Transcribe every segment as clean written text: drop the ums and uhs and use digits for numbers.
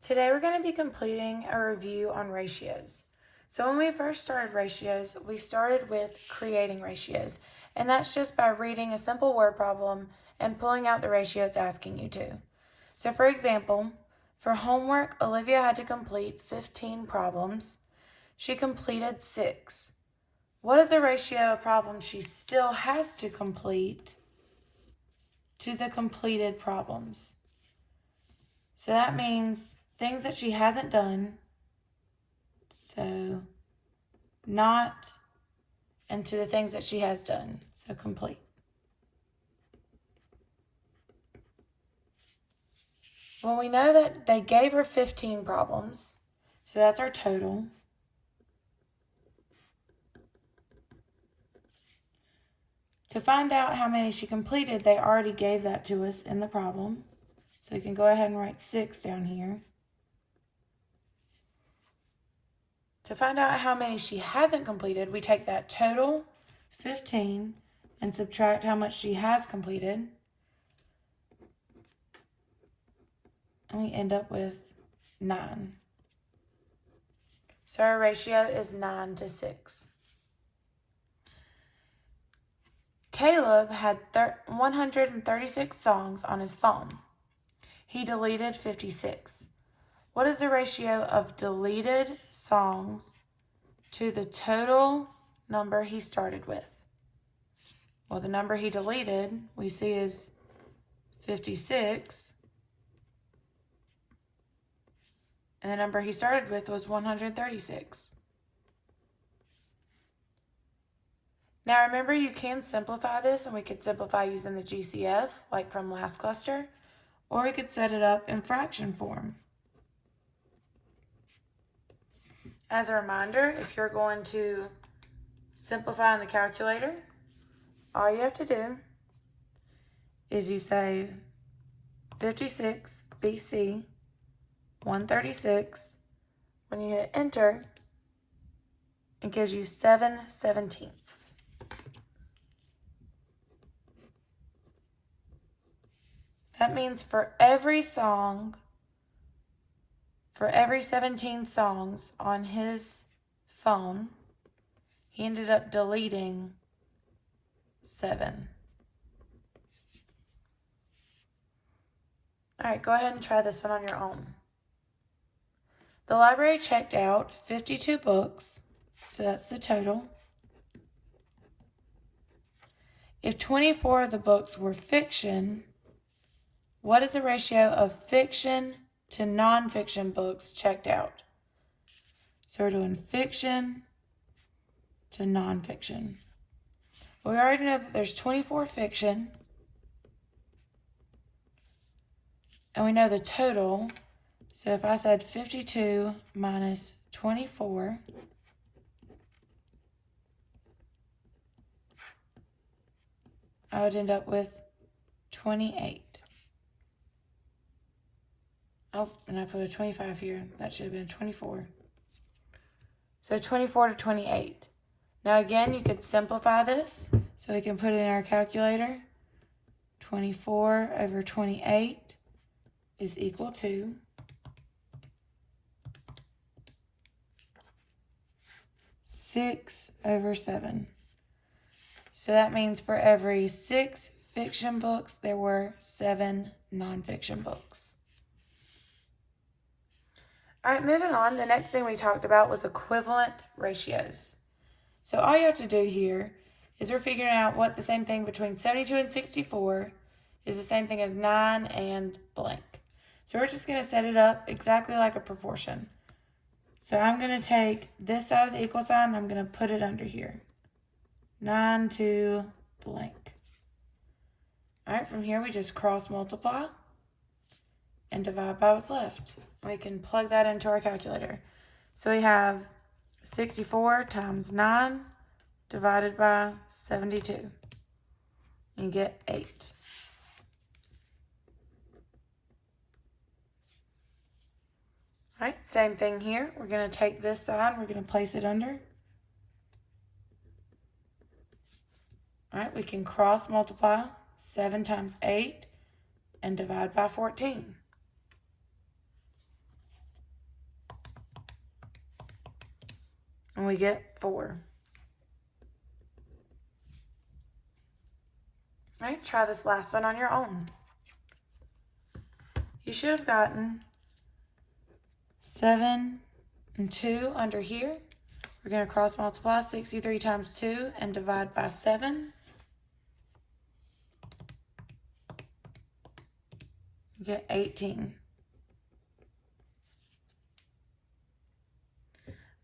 Today we're going to be completing a review on ratios. So when we first started ratios, we started with creating ratios, and that's just by reading a simple word problem and pulling out the ratio it's asking you to. So for example, for homework, Olivia had to complete 15 problems. She completed 6. What is the ratio of problems she still has to complete to the completed problems? So that means things that she hasn't done, so not, and to the things that she has done, so complete. Well, we know that they gave her 15 problems, so that's our total. To find out how many she completed, they already gave that to us in the problem. So we can go ahead and write 6 down here. To find out how many she hasn't completed, we take that total, 15, and subtract how much she has completed. And we end up with 9. So our ratio is 9:6. Caleb had 136 songs on his phone. He deleted 56. What is the ratio of deleted songs to the total number he started with? Well, the number he deleted, we see, is 56. And the number he started with was 136. Now remember, you can simplify this, and we could simplify using the GCF, like from last cluster, or we could set it up in fraction form. As a reminder, if you're going to simplify in the calculator, all you have to do is you say 56 BC 136. When you hit enter, it gives you 7/17. That means for every 17 songs on his phone, he ended up deleting 7. All right, go ahead and try this one on your own. The library checked out 52 books, so that's the total. If 24 of the books were fiction, what is the ratio of fiction to nonfiction books checked out? So we're doing fiction to nonfiction. We already know that there's 24 fiction, and we know the total. So if I said 52 minus 24, I would end up with 28. Oh, and I put a 25 here. That should have been 24. So 24 to 28. Now again, you could simplify this, so we can put it in our calculator. 24 over 28 is equal to 6 over 7. So that means for every 6 fiction books, there were 7 nonfiction books. All right, moving on, the next thing we talked about was equivalent ratios. So all you have to do here is we're figuring out what the same thing between 72 and 64 is the same thing as 9 and blank. So we're just going to set it up exactly like a proportion. So I'm going to take this side of the equal sign, I'm going to put it under here. 9 to blank. All right, from here we just cross multiply and divide by what's left. We can plug that into our calculator. So we have 64 times 9 divided by 72. You get 8. All right, same thing here. We're going to take this side, we're going to place it under. All right, we can cross multiply 7 times 8 and divide by 14. And we get 4. All right, try this last one on your own. You should have gotten 7 and 2 under here. We're going to cross multiply 63 times 2 and divide by 7. You get 18.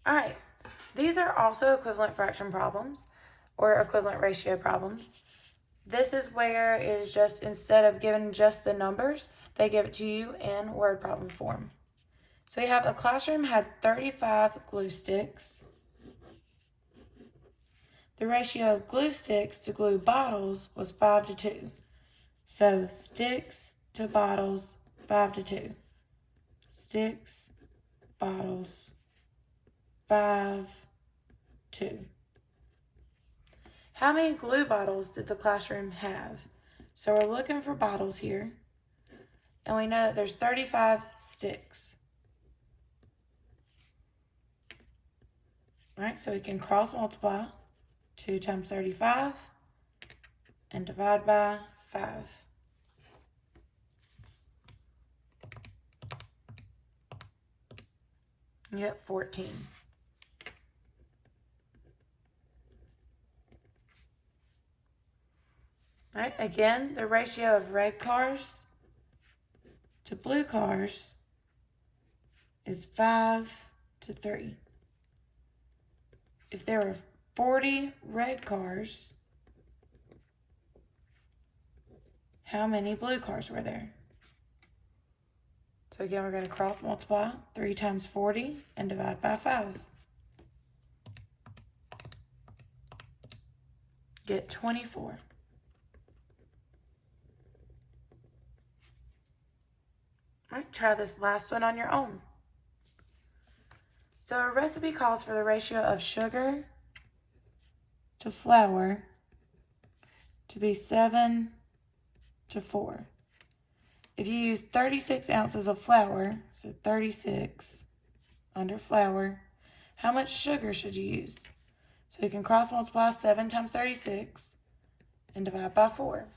All right, these are also equivalent fraction problems or equivalent ratio problems. This is where it is just, instead of giving just the numbers, they give it to you in word problem form. So we have a classroom had 35 glue sticks. The ratio of glue sticks to glue bottles was 5 to 2. So sticks to bottles, 5 to 2. Sticks, bottles, 5, 2. How many glue bottles did the classroom have? So we're looking for bottles here. And we know that there's 35 sticks. All right, so we can cross multiply 2 times 35 and divide by 5. You get 14. All right, again, the ratio of red cars to blue cars is 5 to 3. If there were 40 red cars, how many blue cars were there? So again, we're going to cross multiply 3 times 40 and divide by 5. Get 24. All right, try this last one on your own. So a recipe calls for the ratio of sugar to flour to be 7 to 4. If you use 36 ounces of flour, so 36 under flour, how much sugar should you use? So you can cross multiply 7 times 36 and divide by 4.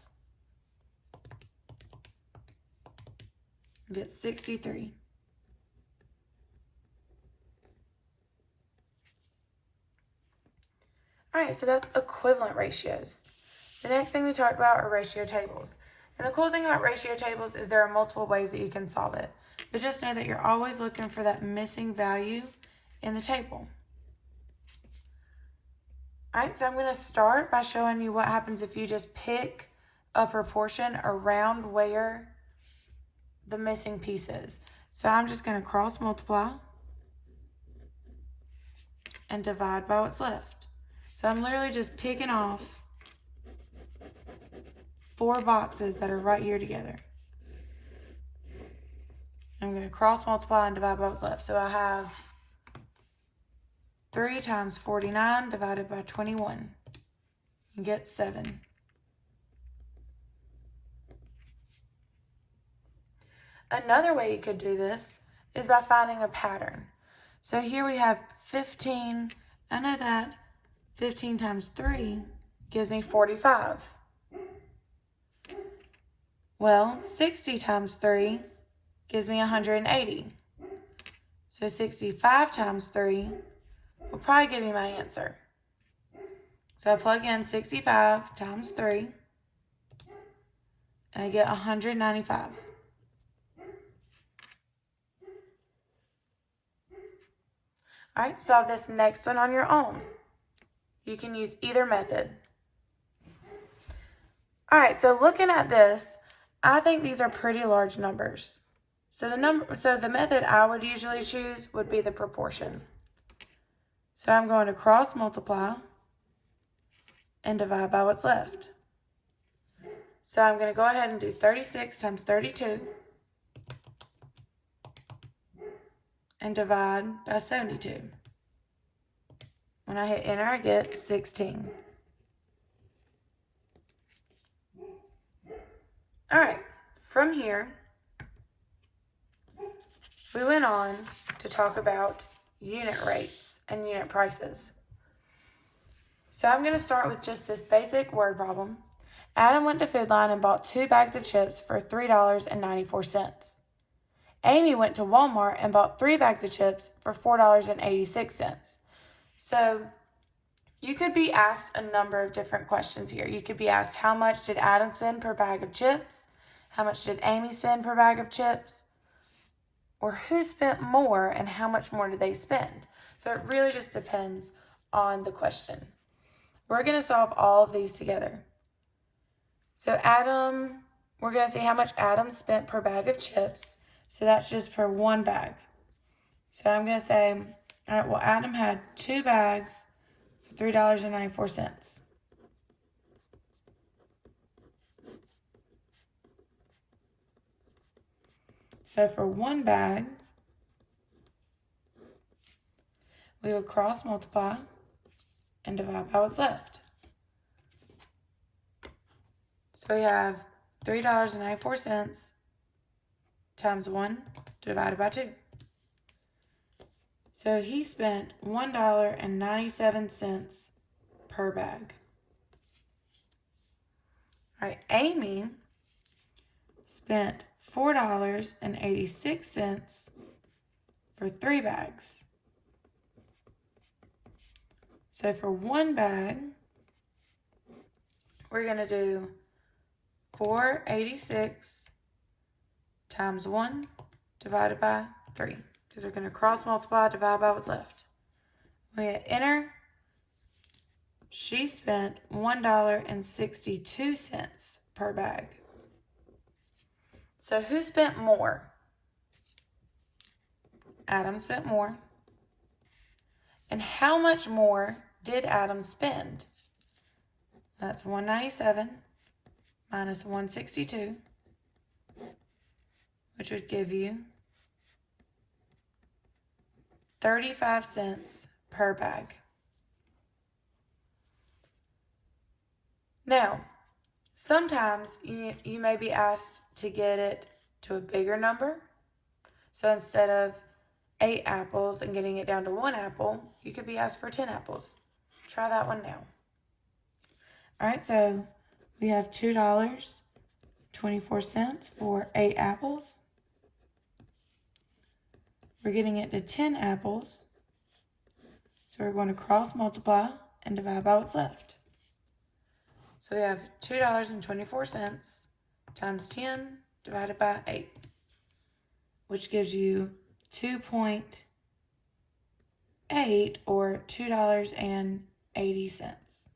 You get 63. All right, so that's equivalent ratios. The next thing we talked about are ratio tables. And the cool thing about ratio tables is there are multiple ways that you can solve it. But just know that you're always looking for that missing value in the table. All right, so I'm going to start by showing you what happens if you just pick a proportion around where the missing piece is. So I'm just going to cross multiply and divide by what's left. So I'm literally just picking off 4 boxes that are right here together. I'm going to cross multiply and divide by what's left. So I have 3 times 49 divided by 21. You get 7. Another way you could do this is by finding a pattern. So here we have 15. I know that 15 times 3 gives me 45. Well, 60 times 3 gives me 180. So 65 times 3 will probably give me my answer. So I plug in 65 times 3 and I get 195. All right, solve this next one on your own. You can use either method. All right, so looking at this, I think these are pretty large numbers. So the method I would usually choose would be the proportion. So I'm going to cross multiply and divide by what's left. So I'm going to go ahead and do 36 times 32 and divide by 72. When I hit enter, I get 16. All right, from here, we went on to talk about unit rates and unit prices. So I'm going to start with just this basic word problem. Adam went to Food Lion and bought 2 bags of chips for $3.94. Amy went to Walmart and bought 3 bags of chips for $4.86. So you could be asked a number of different questions here. You could be asked, how much did Adam spend per bag of chips? How much did Amy spend per bag of chips? Or who spent more and how much more did they spend? So it really just depends on the question. We're going to solve all of these together. So we're going to see how much Adam spent per bag of chips. So that's just per 1 bag. So I'm going to say, all right, well, Adam had 2 bags for $3.94. So for 1 bag, we will cross multiply and divide by what's left. So we have $3.94 times 1 divided by 2. So he spent $1.97 per bag. All right, Amy spent $4.86 for 3 bags. So for 1 bag, we're going to do $4.86 times 1 divided by 3. Because we're going to cross multiply, divide by what's left. We hit enter. She spent $1.62 per bag. So who spent more? Adam spent more. And how much more did Adam spend? That's $1.97 minus $1.62, which would give you 35 cents per bag. Now, sometimes you may be asked to get it to a bigger number. So instead of 8 apples and getting it down to 1 apple, you could be asked for 10 apples. Try that one now. All right, so we have $2.24 for 8 apples. We're getting it to 10 apples. So we're going to cross multiply and divide by what's left. So we have $2.24 times 10 divided by 8, which gives you 2.8 or $2.80.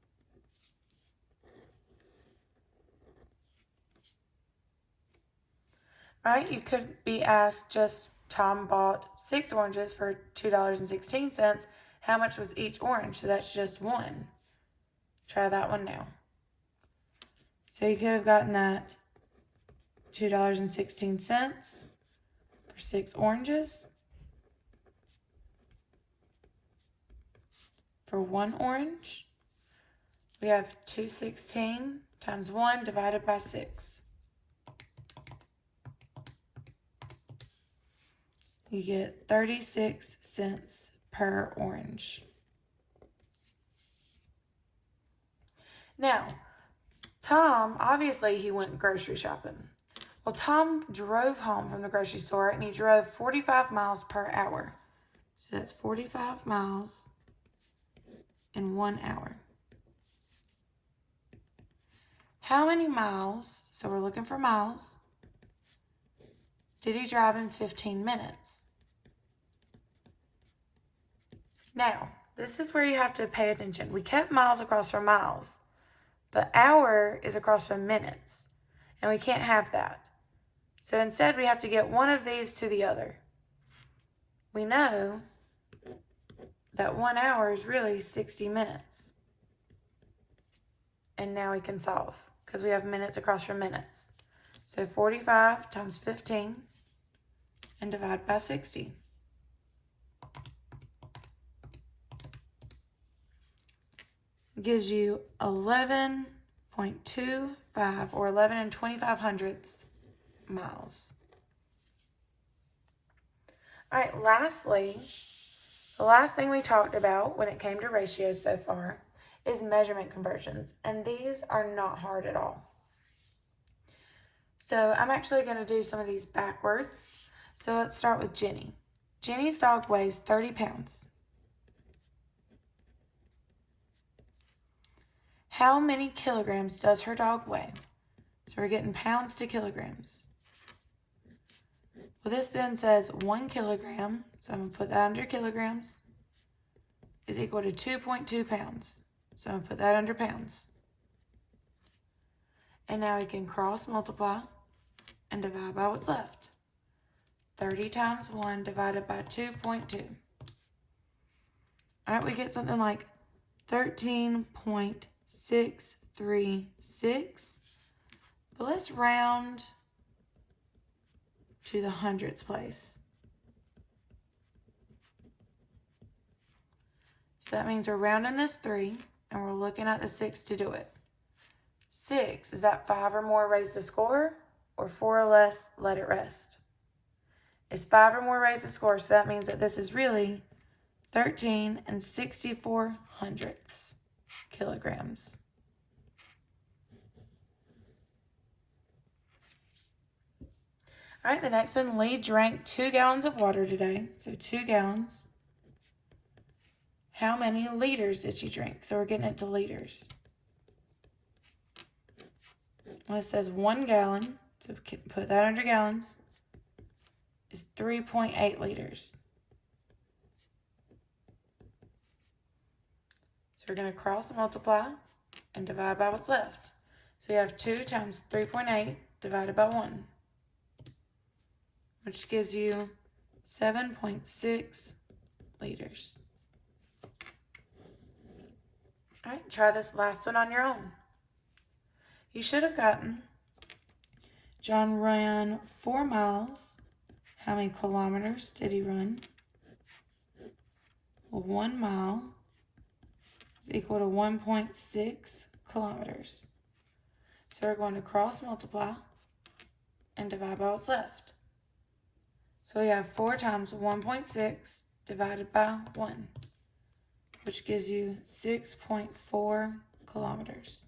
Right? You could be asked just Tom bought 6 oranges for $2.16. How much was each orange? So that's just 1. Try that one now. So you could have gotten that $2.16 for 6 oranges. For 1 orange, we have $2.16 times 1 divided by 6. You get 36 cents per orange. Now, Tom, obviously he went grocery shopping. Well, Tom drove home from the grocery store and he drove 45 miles per hour. So that's 45 miles in 1 hour. How many miles, so we're looking for miles, did he drive in 15 minutes? Now, this is where you have to pay attention. We kept miles across from miles, but hour is across from minutes, and we can't have that. So instead, we have to get one of these to the other. We know that 1 hour is really 60 minutes. And now we can solve, because we have minutes across from minutes. So 45 times 15 and divide by 60. Gives you 11.25 or 11 2500ths miles. All right, lastly, The last thing we talked about when it came to ratios so far is measurement conversions, and these are not hard at all. So I'm actually going to do some of these backwards. So let's start with Jenny. Jenny's dog weighs 30 pounds. How many kilograms does her dog weigh? So we're getting pounds to kilograms. Well, this then says 1 kilogram, so I'm going to put that under kilograms, is equal to 2.2 pounds. So I'm going to put that under pounds. And now we can cross multiply and divide by what's left. 30 times 1 divided by 2.2. All right, we get something like 13.636. But let's round to the hundredths place. So that means we're rounding this 3, and we're looking at the 6 to do it. 6, is that 5 or more raised to score, or 4 or less, let it rest? It's 5 or more raised to score, so that means that this is really 13 64 hundredths kilograms. All right, the next one, Lee drank 2 gallons of water today. So 2 gallons. How many liters did she drink? So we're getting it to liters. Well, it says 1 gallon, so put that under gallons, is 3.8 liters. So we're going to cross multiply and divide by what's left. So you have 2 times 3.8 divided by 1. Which gives you 7.6 liters. All right, try this last one on your own. You should have gotten, John ran 4 miles. How many kilometers did he run? Well, 1 mile is equal to 1.6 kilometers. So we're going to cross multiply and divide by what's left. So we have 4 times 1.6 divided by 1, which gives you 6.4 kilometers.